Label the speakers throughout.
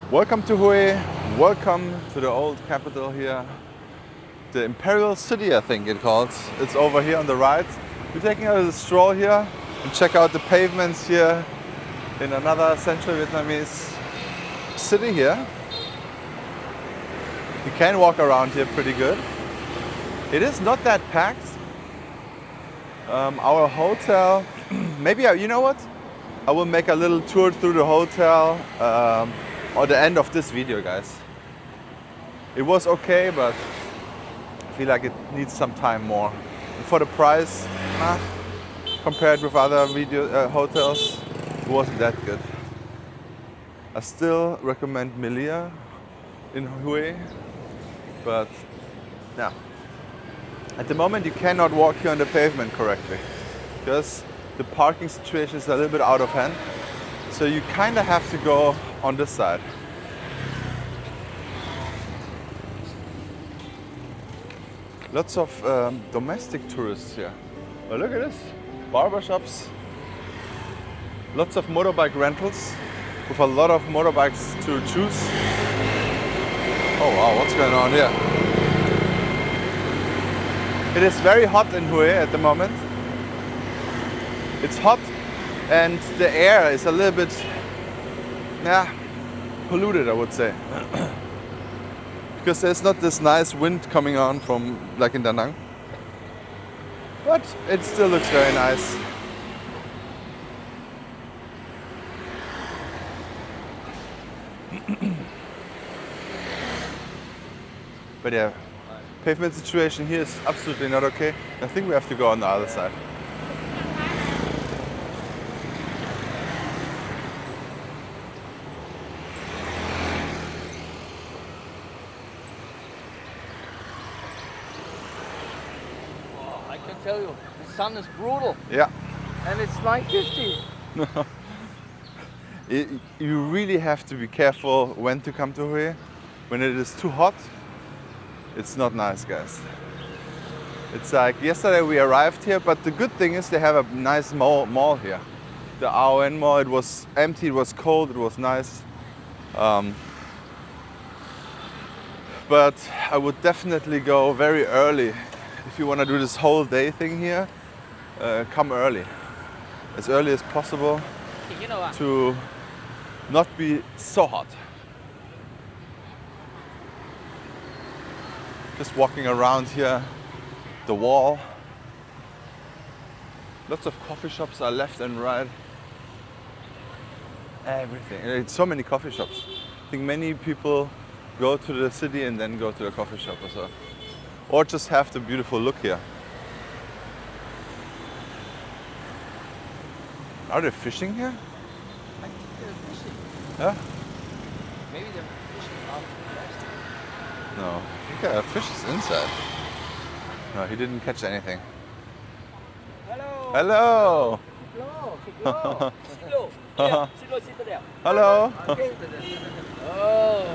Speaker 1: Welcome to Hue, welcome to the old capital here. The Imperial City, I think it calls. It's over here on the right. We're taking a little stroll here and check out the pavements here in another Central Vietnamese city here. You can walk around here pretty good. It is not that packed. Our hotel, maybe, you know what? I will make a little tour through the hotel at the end of this video, guys. It was okay, but I feel like it needs some time more. And for the price, compared with other hotels, it wasn't that good. I still recommend Melia in Hue, but yeah. At the moment you cannot walk here on the pavement correctly because the parking situation is a little bit out of hand. So you kind of have to go on this side. Lots of domestic tourists here. Oh, look at this, barbershops. Lots of motorbike rentals with a lot of motorbikes to choose. Oh wow, what's going on here? It is very hot in Hue at the moment. It's hot and the air is a little bit polluted, I would say. Because there's not this nice wind coming on from like in Da Nang. But it still looks very nice. But yeah, pavement situation here is absolutely not okay. I think we have to go on the other side.
Speaker 2: I can tell you, the sun is brutal.
Speaker 1: Yeah.
Speaker 2: And it's 9:50.
Speaker 1: You really have to be careful when to come to Hue. When it is too hot, it's not nice, guys. It's like yesterday we arrived here, but the good thing is they have a nice mall here. The AON mall, it was empty, it was cold, it was nice. But I would definitely go very early. If you want to do this whole day thing here, come early. As early as possible to not be so hot. Just walking around here, the wall. Lots of coffee shops are left and right. Everything. It's so many coffee shops. I think many people go to the city and then go to the coffee shop or so. Or just have the beautiful look here. Are they fishing here?
Speaker 2: I think they're fishing.
Speaker 1: Yeah?
Speaker 2: Maybe they're fishing out the
Speaker 1: No. I think a fish is inside. No, he didn't catch anything.
Speaker 2: Hello.
Speaker 1: Hello!
Speaker 2: Hello. Hello. Hello. Citadel.
Speaker 1: Hello!
Speaker 2: Okay. Oh.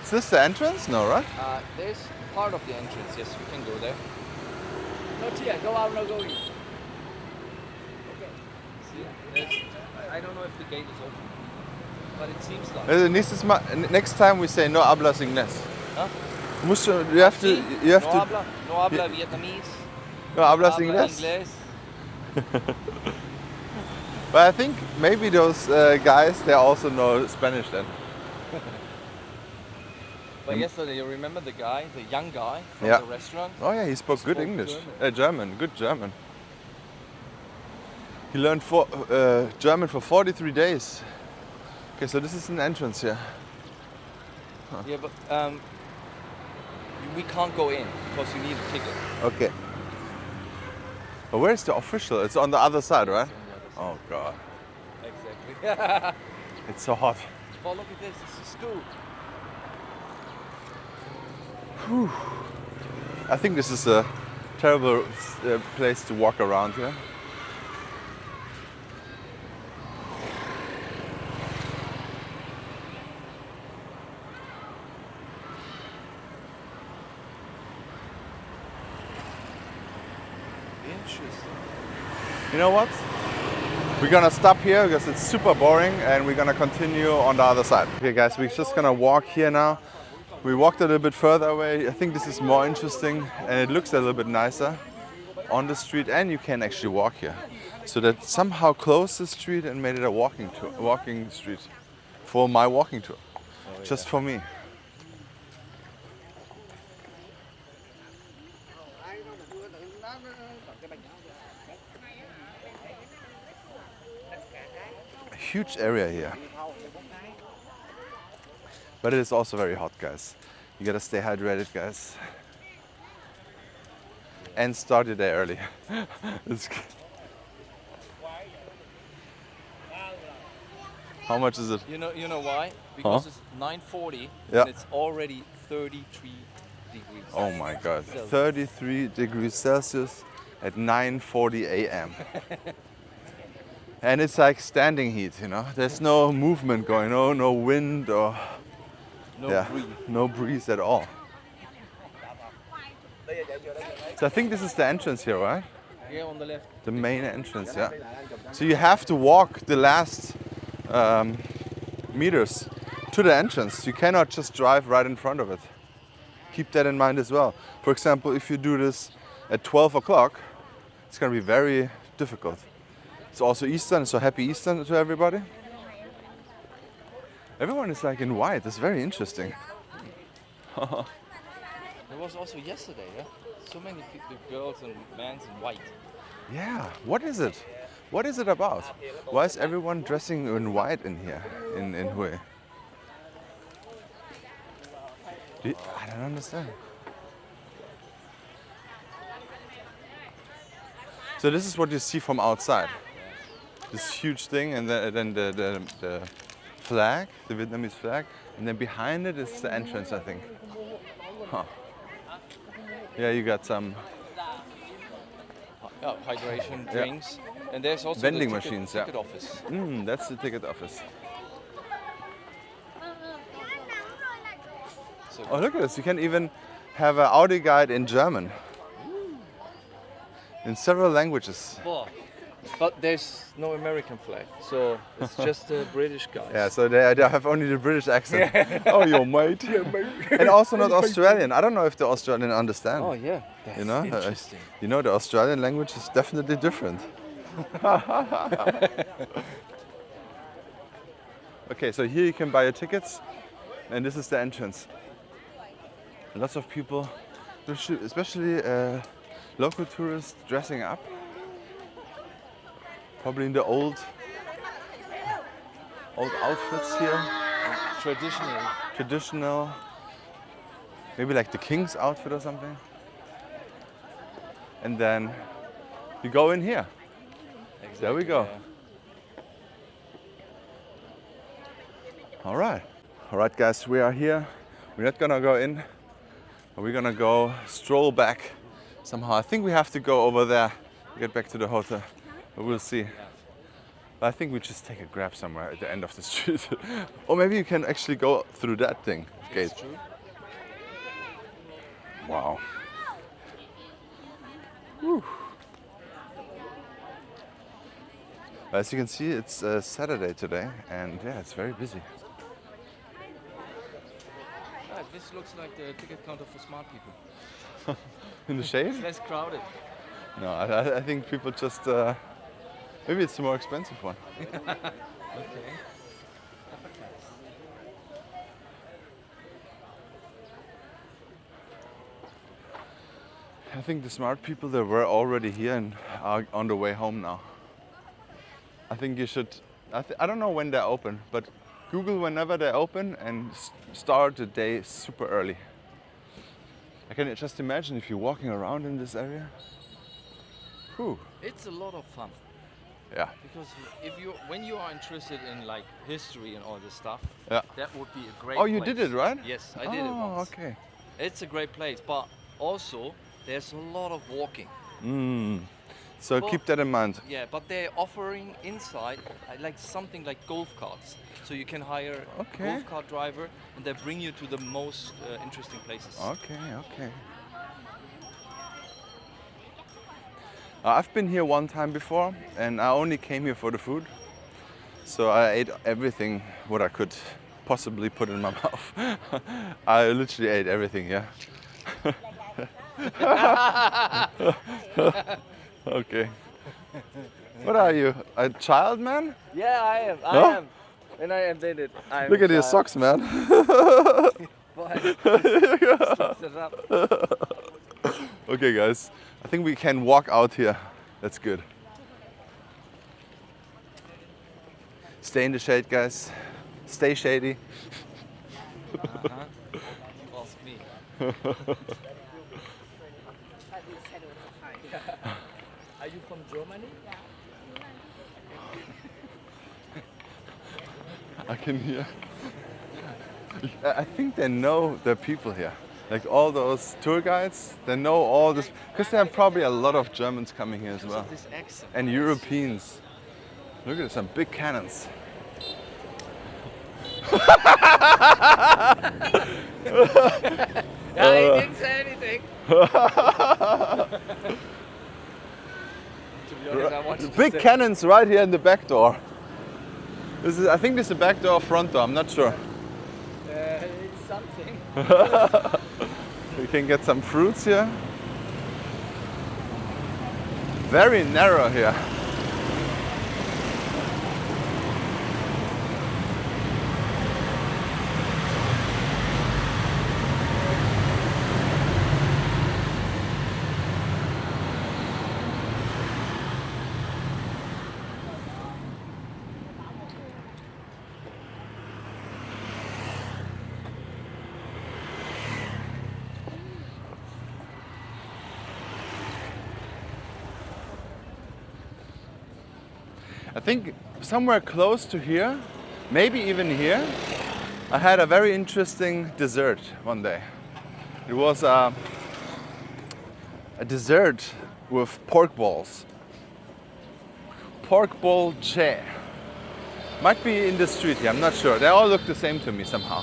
Speaker 1: Is this the entrance? No, right?
Speaker 2: There's part of the entrance. Yes, we can go there. Not here. Go out, no going. Okay. See, I don't know if the gate is open, but it seems like.
Speaker 1: Next time we say no hablas inglés.
Speaker 2: Huh?
Speaker 1: You have to.
Speaker 2: No habla Vietnamese.
Speaker 1: No hablas
Speaker 2: Habla
Speaker 1: inglés.
Speaker 2: inglés.
Speaker 1: But I think maybe those guys they also know Spanish then.
Speaker 2: But yesterday, you remember the guy, the young guy from
Speaker 1: Yeah.
Speaker 2: the restaurant?
Speaker 1: Oh yeah, he spoke good English.
Speaker 2: German.
Speaker 1: Good German. He learned German for 43 days. Okay, so this is an entrance here.
Speaker 2: Yeah, but we can't go in because you need a ticket.
Speaker 1: Okay. But where's the official? It's on the other side, right?
Speaker 2: It's on
Speaker 1: Oh god,
Speaker 2: the other side. Exactly.
Speaker 1: it's so hot.
Speaker 2: Oh, look at this. It's a school.
Speaker 1: I think this is a terrible place to walk around here.
Speaker 2: Interesting.
Speaker 1: You know what? We're gonna stop here because it's super boring and we're gonna continue on the other side. Okay guys, we're just gonna walk here now. We walked a little bit further away. I think this is more interesting and it looks a little bit nicer on the street, and you can actually walk here. So that somehow closed the street and made it a walking street for my walking tour. Just for me. A huge area here. But it is also very hot, guys. You gotta stay hydrated, guys. And start your day early. How much is it?
Speaker 2: You know why? Because it's 9:40
Speaker 1: Yeah.
Speaker 2: and it's already 33 degrees.
Speaker 1: Oh my God, 33 degrees Celsius at 9:40 a.m. And it's like standing heat, you know? There's no movement going on, no wind or no breeze at all. So I think this is the entrance here, right?
Speaker 2: Here on the left.
Speaker 1: The main entrance, yeah. So you have to walk the last meters to the entrance. You cannot just drive right in front of it. Keep that in mind as well. For example, if you do this at 12 o'clock, it's going to be very difficult. It's also Easter, so happy Easter to everybody. Everyone is like in white. It's very interesting.
Speaker 2: There was also yesterday, yeah? So many people, girls and men in white.
Speaker 1: Yeah, what is it? What is it about? Why is everyone dressing in white in here, in Hue? I don't understand. So this is what you see from outside. This huge thing, and then the flag, the Vietnamese flag, and then behind it is the entrance, I think. Huh. Yeah, you got some
Speaker 2: hydration drinks. And there's also
Speaker 1: vending
Speaker 2: the
Speaker 1: machines.
Speaker 2: ticket office.
Speaker 1: That's the ticket office.
Speaker 2: So
Speaker 1: Oh, look at this. You can even have an Audi guide in German. In several languages.
Speaker 2: But there's no American flag, so it's just the British guys.
Speaker 1: Yeah, so they have only the British accent. Oh, yo, mate. And also not Australian. I don't know if the Australian understand.
Speaker 2: Oh yeah, that's
Speaker 1: You know,
Speaker 2: interesting.
Speaker 1: you know, the Australian language is definitely different. Okay, so here you can buy your tickets, and this is the entrance. Lots of people, especially local tourists, dressing up. Probably in the old outfits here. Traditional. Maybe like the king's outfit or something. And then you go in here.
Speaker 2: Exactly,
Speaker 1: There we go.
Speaker 2: yeah.
Speaker 1: All right, guys, we are here. We're not gonna go in. We're gonna go stroll back somehow. I think we have to go over there to get back to the hotel. But we'll see. But I think we just take a grab somewhere at the end of the street. Or maybe you can actually go through that thing. Gate.
Speaker 2: It's true.
Speaker 1: Wow. Whew. As you can see, it's Saturday today, and yeah, it's very busy.
Speaker 2: This looks like the ticket counter for smart people.
Speaker 1: In the shade?
Speaker 2: It's less crowded.
Speaker 1: No, I think people just maybe it's the more expensive one.
Speaker 2: Okay.
Speaker 1: I think the smart people that were already here and are on the way home now. I think you should. I don't know when they're open, but Google whenever they're open and start the day super early. I can just imagine if you're walking around in this area. Whew.
Speaker 2: It's a lot of fun.
Speaker 1: Yeah.
Speaker 2: Because when you are interested in like history and all this stuff,
Speaker 1: Yeah.
Speaker 2: that would be a great
Speaker 1: Oh, you
Speaker 2: place.
Speaker 1: did it, right?
Speaker 2: Yes, I did it
Speaker 1: Oh,
Speaker 2: once.
Speaker 1: okay.
Speaker 2: It's a great place, but also there's a lot of walking.
Speaker 1: So
Speaker 2: Well,
Speaker 1: keep that in mind.
Speaker 2: Yeah, but they're offering inside like something like golf carts. So you can hire
Speaker 1: Okay.
Speaker 2: a golf cart driver and they bring you to the most interesting places.
Speaker 1: Okay. I've been here one time before, and I only came here for the food. So I ate everything what I could possibly put in my mouth. I literally ate everything, yeah. Okay. What are you, a child, man?
Speaker 2: Yeah, I am. I
Speaker 1: Huh?
Speaker 2: am. And I invented. I'm
Speaker 1: Look at
Speaker 2: a
Speaker 1: your
Speaker 2: child.
Speaker 1: socks, man.
Speaker 2: Boy, slips it up.
Speaker 1: Okay, guys. I think we can walk out here. That's good. Stay in the shade, guys. Stay shady.
Speaker 2: Ask me. Are you from Germany?
Speaker 1: I can hear. I think they know the people here. Like all those tour guides, they know all this. Because there are probably a lot of Germans coming here as well.
Speaker 2: This accent.
Speaker 1: And Europeans. Look at some big cannons.
Speaker 2: Yeah, he didn't say anything. To be honest, I wanted to
Speaker 1: Big
Speaker 2: say-
Speaker 1: cannons right here in the back door. This is, I think this is the back door or front door, I'm not sure.
Speaker 2: It's something.
Speaker 1: We can get some fruits here. Very narrow here. I think somewhere close to here, maybe even here, I had a very interesting dessert one day. It was a dessert with pork balls. Pork ball chair. Might be in the street here, I'm not sure. They all look the same to me somehow.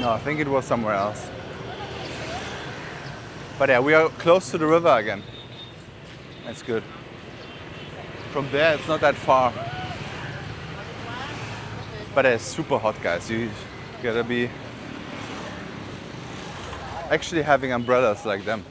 Speaker 1: No, I think it was somewhere else. But yeah, we are close to the river again. That's good. From there, it's not that far. But it's super hot, guys. You gotta be actually having umbrellas like them.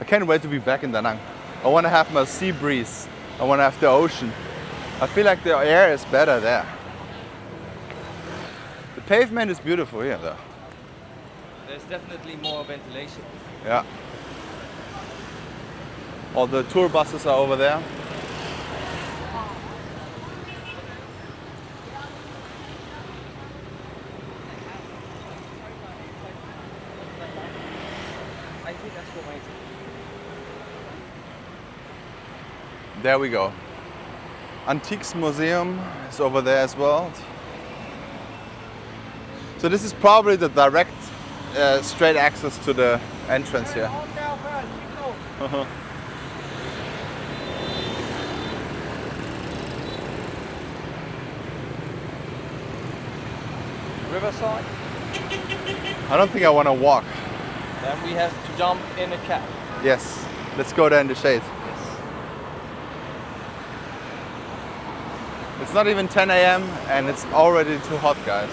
Speaker 1: I can't wait to be back in Da Nang. I want to have my sea breeze. I want to have the ocean. I feel like the air is better there. The pavement is beautiful here, though.
Speaker 2: There's definitely more ventilation.
Speaker 1: Yeah. All the tour buses are over there.
Speaker 2: I think that's what my
Speaker 1: There we go. Antiques Museum is over there as well. So this is probably the direct straight access to the entrance here.
Speaker 2: Riverside.
Speaker 1: I don't think I want to walk.
Speaker 2: Then we have to jump in a cab.
Speaker 1: Yes, let's go there in the shade. It's not even 10 a.m. and it's already too hot, guys.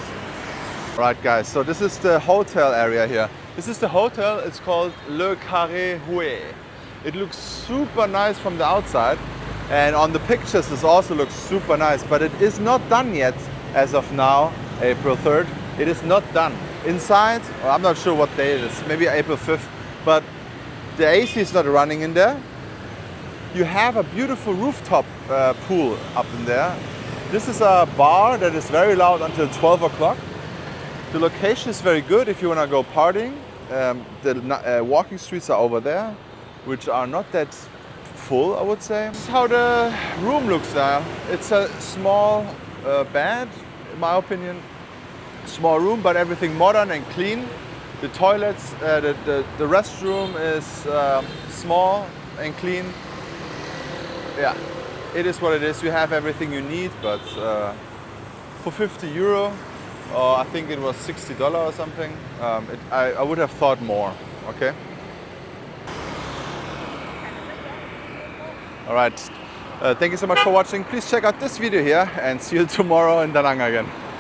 Speaker 1: Right, guys, so this is the hotel area here. This is the hotel, it's called Le Carré Hue. It looks super nice from the outside, and on the pictures this also looks super nice, but it is not done yet as of now, April 3rd. It is not done. Inside, well, I'm not sure what day it is, maybe April 5th, but the AC is not running in there. You have a beautiful rooftop pool up in there. This is a bar that is very loud until 12 o'clock. The location is very good if you want to go partying. The walking streets are over there, which are not that full, I would say. This is how the room looks now. It's a small bed, in my opinion. Small room, but everything modern and clean. The toilets, the restroom is small and clean. Yeah, it is what it is. You have everything you need, but for 50 euro, or I think it was $60 or something, I would have thought more, okay? All right, thank you so much for watching. Please check out this video here and see you tomorrow in Da Nang again.